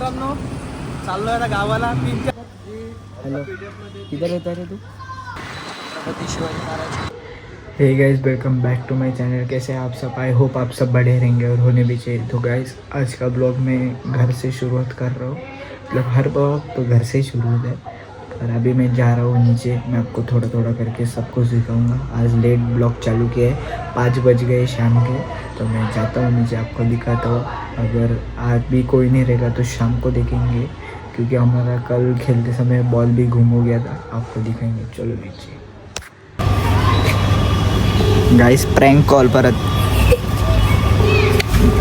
मित्रांनो चाललोय आता गावाला. हेलो, किधर रहता रे तू? Chhatrapati Shivaji Maharaj. Hey guys, welcome back to my channel. कैसे हैं आप सब? आई होप आप सब बढ़िया रहेंगे और होने भी चाहिए. तो गाइस, आज का ब्लॉग मैं घर से शुरुआत कर रहा हूँ. मतलब हर ब्लॉग तो घर से ही शुरू होता है, और अभी मैं जा रहा हूँ नीचे. मैं आपको थोड़ा थोड़ा करके सब कुछ दिखाऊंगा. आज लेट ब्लॉग चालू किया है, 5 बज गए शाम के. तो मैं जाता हूँ नीचे, आपको दिखाता हूँ. अगर आज भी कोई नहीं रहेगा तो शाम को देखेंगे, क्योंकि हमारा कल खेलते समय बॉल भी गुम हो गया था. आपको दिखाएंगे, चलो नीचे. गाइस, प्रँक कॉल परत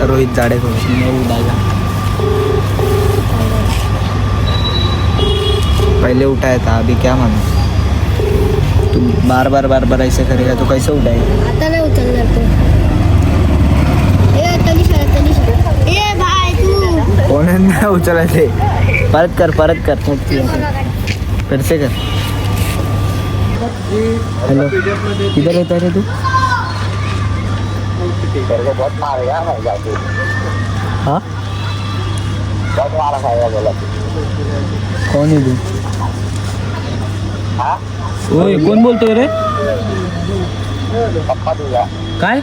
रोहित जाडेको उठाएगा. पहले उठाया था, अभी क्या मालूम. तू बार बार ऐसे करेगा तो कैसे उठाएगा? आता नाही उचलणार तो. ए तनिषा ए भाई तू कोण नाही उचलायचे. परत कर फिर से कर. हेलो, किधर रहता रे तू? हाँ, कौन है तू? ओय, कोण बोलतोय रे? काय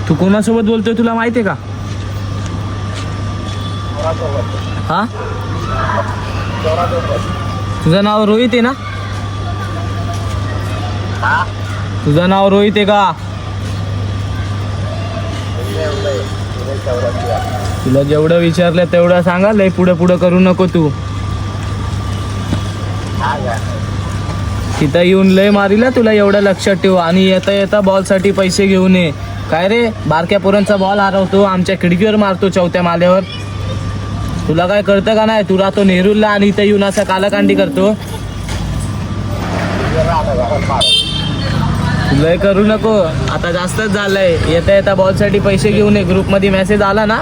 तू कोणासोबत बोलतोय तुला माहिती आहे का? हा, तुझं नाव रोहित आहे ना? तुझं नाव रोहित आहे का? तुला जेवढं विचारलं तेवढं सांगा. लय पुढे करू नको तू. तिथं येऊन लय मारीला तुला, एवढं लक्षात ठेव. आणि येता बॉलसाठी पैसे घेऊन ये. काय रे, बारक्या पोरांचा बॉल हरवतो, आमच्या खिडकीवर मारतो 4थ्या माल्यावर. तुला काय कळतं का नाही? तू राहतो नेहरूलला आणि इथं येऊन असा कालाकांडी करतो. लय करू नको, आता जास्तच झालंय. येता बॉलसाठी पैसे घेऊन ये. ग्रुपमध्ये मेसेज आला ना?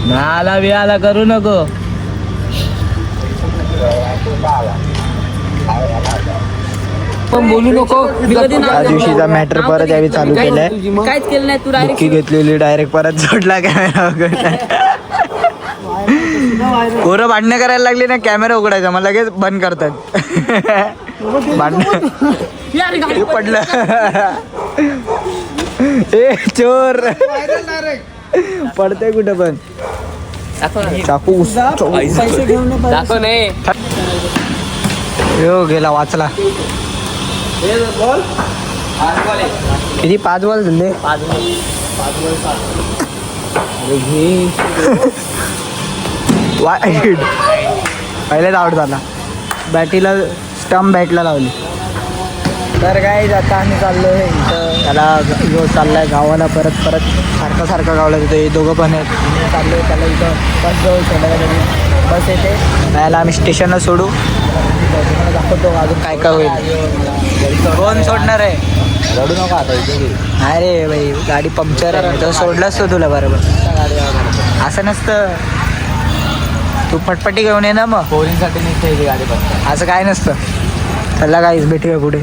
नाही आला करू नको. पण बोलू नको. त्या दिवशीचा मॅटर परत यावी चालू केलाय. काहीच केलं नाही तू. बुक्की घेतलेली डायरेक्ट परत जोडला कॅमेरा वगैरे. पोरं भांडणं करायला लागली ना, कॅमेरा उघडायचा मला लगेच बंद करतात. भांडण पडलं. ए चोर पडते कुठं पण. चाकू दाखव नाही. यो गेला, वाचला. किती 5 बॉल झाले? 5 वाईट. पहिलेच आउट झाला. बॅटीला स्टंप बॅटला लावली. तर काय आता आम्ही चाललोय इथं. त्याला जो चाललाय गावाला परत सारखं गावाला तिथं. हे दोघं पण आहेत. मी चाललोय त्याला इथं बस जवळ सोडायला. बस येते त्याला आम्ही स्टेशनला सोडू. तुम्हाला दाखवतो अजून काय होईल. कोण सोडणार आहे? रडू नका आता. नाही रे बाई, गाडी पंक्चर आहे. तर सोडलाच तो तुला बरोबर. असं नसतं, तू फटफटी घेऊन ये ना. मग पोरींसाठी निघते गाडी पण. असं काय नसतं. त्याला काहीच भेटूया पुढे.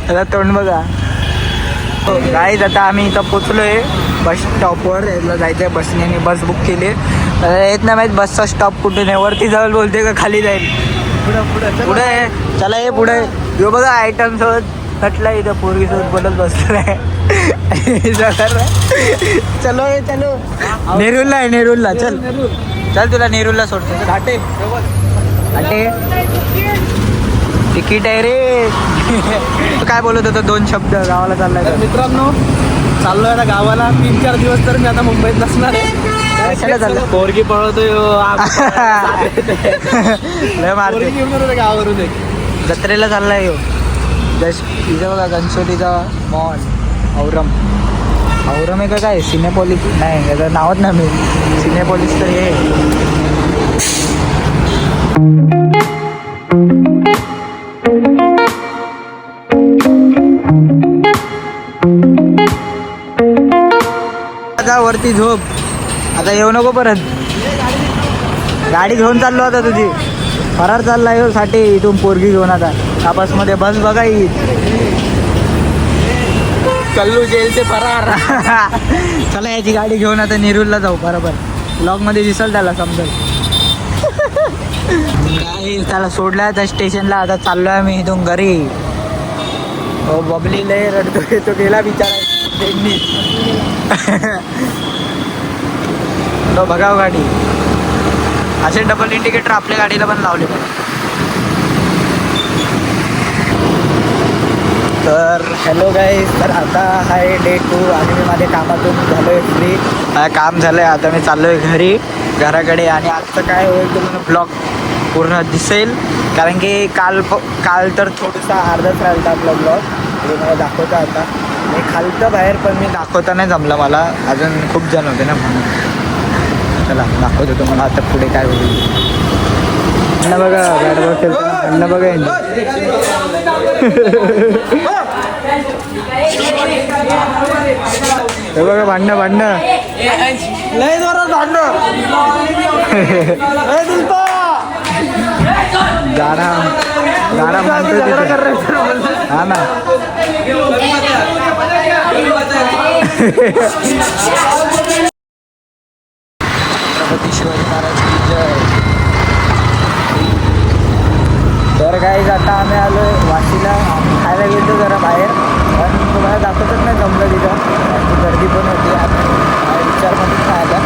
आता तोंड बघा. गाईज, आता आम्ही इथं पोचलोय बस स्टॉपवर. याला जायचं आहे बसने आणि बस बुक केली. येत नाही माहीत बसचा स्टॉप कुठे नाही. वरती जाऊन बोलते का खाली जाईल. पुढे चला, ये पुढे. यो बघा आयटम सोबत खटला इथं पोरगीसोबत बोलत बसलं आहे. चलो नेरूलला आहे. नेरूलला चल तुला नेरूलला सोडतो. घाटे तिकीट आहे रे. काय बोलत होतं 2 शब्द? गावाला चाललाय. तर मित्रांनो चाललोय आता गावाला. 3-4 दिवस तर मी आता मुंबईत नसणार आहे. कशाला चाललं? पोरगी पळवतोय लय मारते. गावावरून जत्रेला चाललाय हो. जस्ट तिथं बघा गणसोलीचा मॉल. औरम आहे का काय? सिनेपॉलिस नाही, त्याचं नावच ना. मी सिनेपॉलिस तर हे. वरती झोप. आता येऊ नको परत. गाडी घेऊन चाललो आता तुझी. फरार चालला येऊ साठी इथून पोरगी घेऊन. आता त्या बसमध्ये बस बघा ही. कल्लू जेल से फरार. चला याची गाडी घेऊन आता नेरूरला जाऊ बरोबर. ब्लॉग मध्ये दिसल त्याला समजेल. काय त्याला सोडलं त्या स्टेशनला. आता चाललोय आम्ही इथून घरी. हो बबली लय रडतोय. तो गेला बिचारा. तो बघाव गाडी. असे डबल इंडिकेटर आपल्या गाडीला पण लावले. तर हॅलो गाईज. तर आता आहे डे 2 आणि मी माझ्या कामातून झालो आहे फ्री. काम झालं आहे. आता मी चाललो आहे घराकडे. आणि आजचं काय होईल तुम्हाला ब्लॉग पूर्ण दिसेल. कारण की काल तर थोडंसं अर्धाच राहिला आपला ब्लॉग. ते मला दाखवता आता. मी खालतं बाहेर पण मी दाखवता नाही जमलं मला. अजून खूप जण होते ना म्हणून. चला दाखवतो तुम्हाला आता पुढे काय होईल. अन्न बघा बॅट बॉल खेळताना. अन्न बघा हे बघा भांडणं लय जोरात भांडणं. गाणं म्हणतो तिथे. हा ना. छत्रपती शिवाजी महाराज की जय. तर काही आता आम्ही आलो वाशीला. खायला गेलो जरा बाहेर. पण तुम्हाला दाखवतच नाही जमलं तिथं. गर्दी पण होती. आम्ही विचारमध्येच खायला.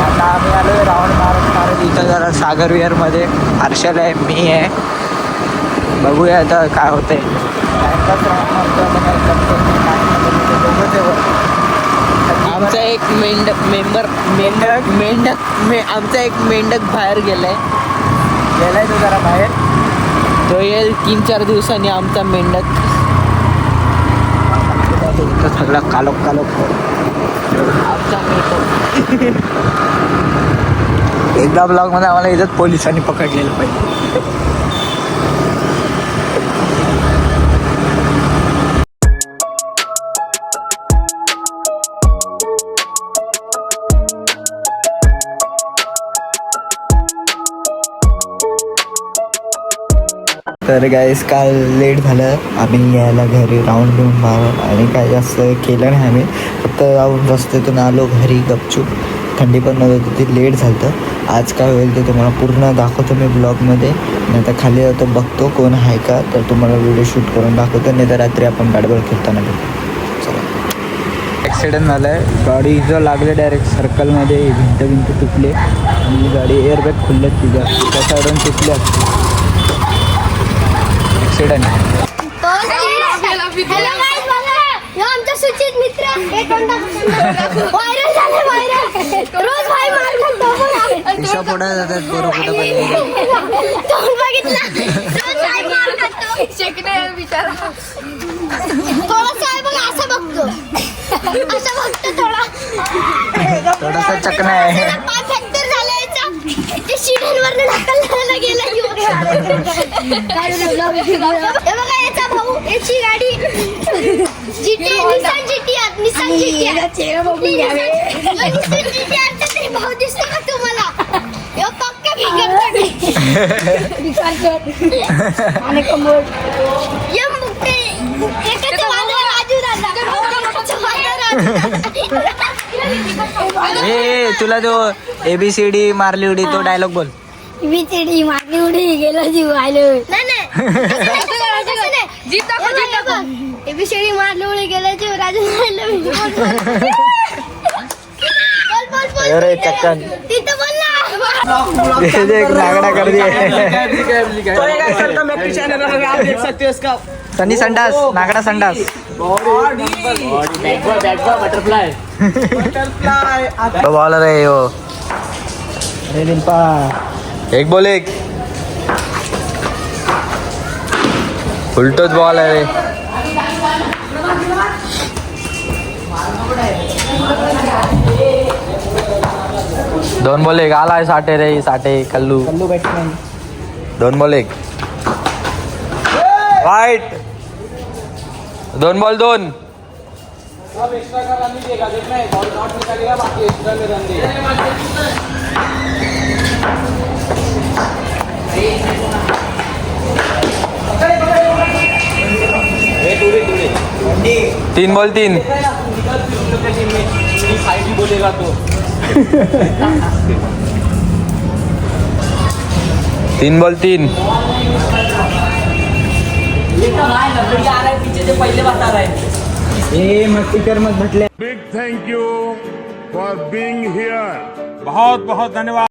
आता आम्ही आलो रावण महाराज इथं जरा सागरविहारमध्ये. हर्षल आहे, मी आहे. बघूया आता काय होतंय. टाइमपास आमचा एक आमचा एक मेंढक बाहेर गेलाय तो जरा बाहेर. तो येईल 3-4 दिवसांनी आमचा मेंढक. सगळा कालोख आमचा मेंढक. एकदा ब्लॉगमध्ये आम्हाला इथं पोलिसांनी पकडलेलं पाहिजे. तर गाईस काल लेट झालं. आम्ही यायला घरी राऊंड घेऊन मारून आणि काय जास्त केलं नाही आम्ही. फक्त राऊंड रस्त्यातून आलो घरी गपचूप. थंडी पण नव्हती. ते लेट झालं. आज काय होईल ते तुम्हाला पूर्ण दाखवतो मी ब्लॉगमध्ये. नाही तर खाली जातो बघतो कोण आहे का. तर तुम्हाला व्हिडिओ शूट करून दाखवतो. नाही तर रात्री आपण बॅटबॉल खेळताना भेटू. चला. ॲक्सिडेंट झाला आहे. गाडी इथं लागले डायरेक्ट सर्कलमध्ये. भिंत तुटले आणि गाडी एअरबॅग खुलल्यात तिथं. त्या साईडून तुटल्या. ॲक्सिडेंट. आमचा सुचित मित्र व्हायरल झाले. रोज भाई मार खातो. दिशा पुढे जातात पोरं कुठं पण. बघितला रोज भाई मार खातो. बिचारा थोडासा आहे बघ. असं बघतो थोडासा चकना आहे. पाय फ्रॅक्चर झाला याचा. ते शिड्यांवरनं ढकलण्याला गेला. हे बघा याचा भाऊ. याची गाडी निसान GT भाऊ दिसतो का तुम्हाला. पक्का तुला जो ABCD मारली उडी तो डायलॉग बोल. ABCD मारली उडी गेला जीव आलं. ABCD मारली उडी गेला जीव राजू. अरे चक्कन तिथं बोल ना. एक नागडा कर दिया. सनी संडास. नागडा संडास. बटरफ्लाय. बॉलर आहे हो. अरे दिलपा एक बोल एक. उलटोच बॉल आहे रे. दोन बॉल एक. आलाय साठे रे. साठे कल्लू बॅट्समॅन. 2 बॉल 1. वाईट. 2 बॉल 2. तुरे 3 बॉल 3. बोलेगा तो 3 बॉल 3. पहिले बता रहे ए मस्ती कर मत म्हटले. Big thank you for being here. बहुत बहुत धन्यवाद.